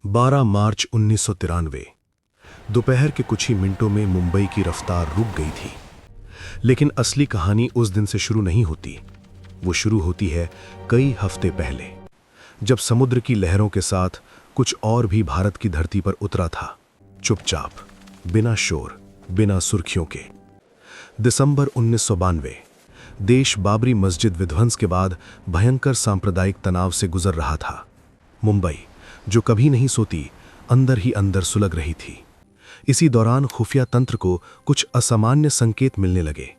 12 मार्च 1993। दोपहर के कुछ ही मिनटों में मुंबई की रफ्तार रुक गई थी। लेकिन असली कहानी उस दिन से शुरू नहीं होती। वो शुरू होती है कई हफ्ते पहले, जब समुद्र की लहरों के साथ कुछ और भी भारत की धरती पर उतरा था, चुपचाप, बिना शोर, बिना सुर्खियों के। दिसंबर 1992। देश बाबरी मस्जिद विध्वंस के बाद भयंकर सांप्रदायिक तनाव से गुजर रहा था। मुंबई, जो कभी नहीं सोती, अंदर ही अंदर सुलग रही थी। इसी दौरान खुफिया तंत्र को कुछ असामान्य संकेत मिलने लगे।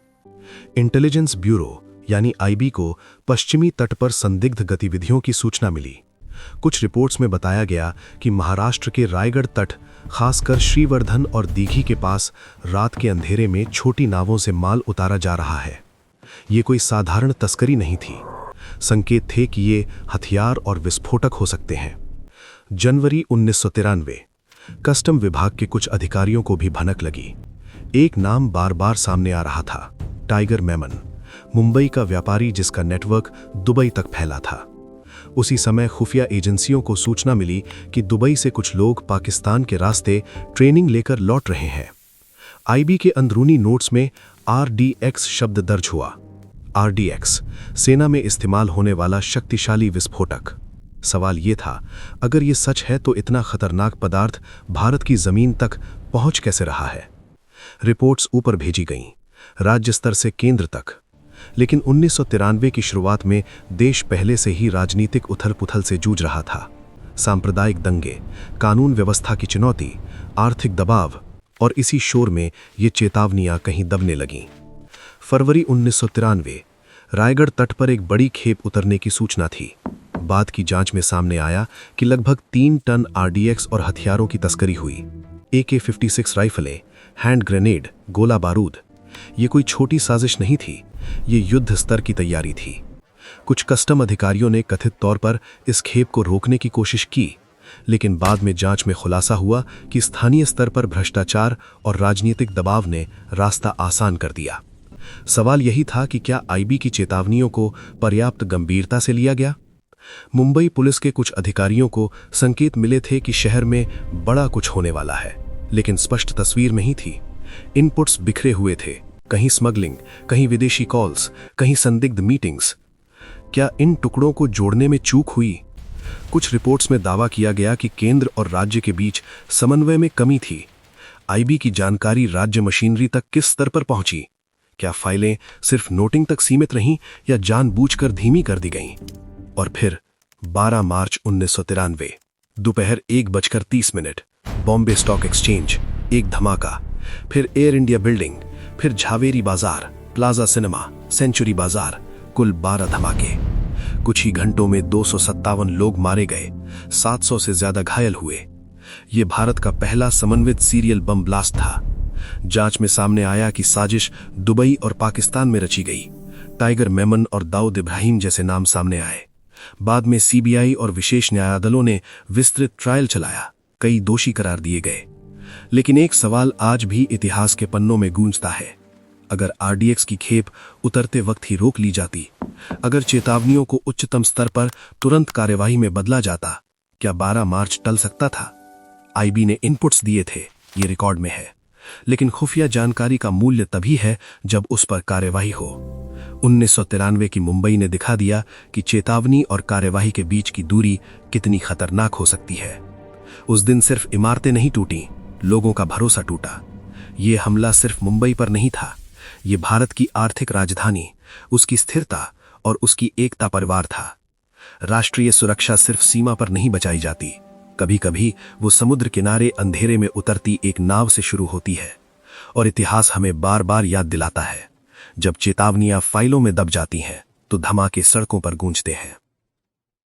इंटेलिजेंस ब्यूरो यानी आईबी को पश्चिमी तट पर संदिग्ध गतिविधियों की सूचना मिली। कुछ रिपोर्ट्स में बताया गया कि महाराष्ट्र के रायगढ़ तट, खासकर श्रीवर्धन और दीघी के पास रात के अंधेरे में छोटी नावों से माल उतारा जा रहा है। ये कोई साधारण तस्करी नहीं थी। संकेत थे कि ये हथियार और विस्फोटक हो सकते हैं। जनवरी 1993। कस्टम विभाग के कुछ अधिकारियों को भी भनक लगी। एक नाम बार बार सामने आ रहा था, टाइगर मेमन, मुंबई का व्यापारी जिसका नेटवर्क दुबई तक फैला था। उसी समय खुफिया एजेंसियों को सूचना मिली कि दुबई से कुछ लोग पाकिस्तान के रास्ते ट्रेनिंग लेकर लौट रहे हैं। आईबी के अंदरूनी नोट्स में RDX शब्द दर्ज हुआ। RDX सेना में इस्तेमाल होने वाला शक्तिशाली विस्फोटक। सवाल ये था, अगर ये सच है तो इतना खतरनाक पदार्थ भारत की जमीन तक पहुंच कैसे रहा है? रिपोर्ट्स ऊपर भेजी गईं, राज्य स्तर से केंद्र तक। लेकिन 1993 की शुरुआत में देश पहले से ही राजनीतिक उथल-पुथल से जूझ रहा था। सांप्रदायिक दंगे, कानून व्यवस्था की चुनौती, आर्थिक दबाव, और इसी शोर में ये चेतावनियां कहीं दबने लगीं। फरवरी 1993। रायगढ़ तट पर एक बड़ी खेप उतरने की सूचना थी। बाद की जांच में सामने आया कि लगभग 3 टन RDX और हथियारों की तस्करी हुई। AK-56 राइफलें, हैंड ग्रेनेड, गोला बारूद। ये कोई छोटी साजिश नहीं थी, ये युद्ध स्तर की तैयारी थी। कुछ कस्टम अधिकारियों ने कथित तौर पर इस खेप को रोकने की कोशिश की, लेकिन बाद में जांच में खुलासा हुआ कि स्थानीय स्तर पर भ्रष्टाचार और राजनीतिक दबाव ने रास्ता आसान कर दिया। सवाल यही था कि क्या आईबी की चेतावनियों को पर्याप्त गंभीरता से लिया गया? मुंबई पुलिस के कुछ अधिकारियों को संकेत मिले थे कि शहर में बड़ा कुछ होने वाला है, लेकिन स्पष्ट तस्वीर नहीं थी। इनपुट्स बिखरे हुए थे, कहीं स्मगलिंग, कहीं विदेशी कॉल्स, कहीं संदिग्ध मीटिंग्स। क्या इन टुकड़ों को जोड़ने में चूक हुई? कुछ रिपोर्ट्स में दावा किया गया कि केंद्र और राज्य के बीच समन्वय में कमी थी। आईबी की जानकारी राज्य मशीनरी तक किस स्तर पर पहुंची? क्या फाइलें सिर्फ नोटिंग तक सीमित रहीं या जानबूझकर धीमी कर दी गईं? और फिर 12 मार्च 1993, दोपहर 1:30, बॉम्बे स्टॉक एक्सचेंज, एक धमाका। फिर एयर इंडिया बिल्डिंग, फिर झावेरी बाजार, प्लाजा सिनेमा, सेंचुरी बाजार, कुल 12 धमाके। कुछ ही घंटों में 257 लोग मारे गए, 700 से ज्यादा घायल हुए। ये भारत का पहला समन्वित सीरियल बम ब्लास्ट था। जांच में सामने आया कि साजिश दुबई और पाकिस्तान में रची गई। टाइगर मेमन और दाऊद इब्राहिम जैसे नाम सामने आए। बाद में CBI और विशेष न्यायालयों ने विस्तृत ट्रायल चलाया, कई दोषी करार दिए गए। लेकिन एक सवाल आज भी इतिहास के पन्नों में गूंजता है। अगर RDX की खेप उतरते वक्त ही रोक ली जाती, अगर चेतावनियों को उच्चतम स्तर पर तुरंत कार्यवाही में बदला जाता, क्या 12 मार्च टल सकता था? आईबी ने इनपुट्स दिए थे, ये रिकॉर्ड में है। लेकिन खुफिया जानकारी का मूल्य तभी है जब उस पर कार्यवाही हो। 1993 की मुंबई ने दिखा दिया कि चेतावनी और कार्यवाही के बीच की दूरी कितनी खतरनाक हो सकती है। उस दिन सिर्फ इमारतें नहीं टूटी, लोगों का भरोसा टूटा। ये हमला सिर्फ मुंबई पर नहीं था, ये भारत की आर्थिक राजधानी, उसकी स्थिरता और उसकी एकता पर वार था। राष्ट्रीय सुरक्षा सिर्फ सीमा पर नहीं बचाई जाती, कभी कभी वो समुद्र किनारे अंधेरे में उतरती एक नाव से शुरू होती है। और इतिहास हमें बार बार याद दिलाता है, जब चेतावनियां फाइलों में दब जाती हैं तो धमाके सड़कों पर गूंजते हैं।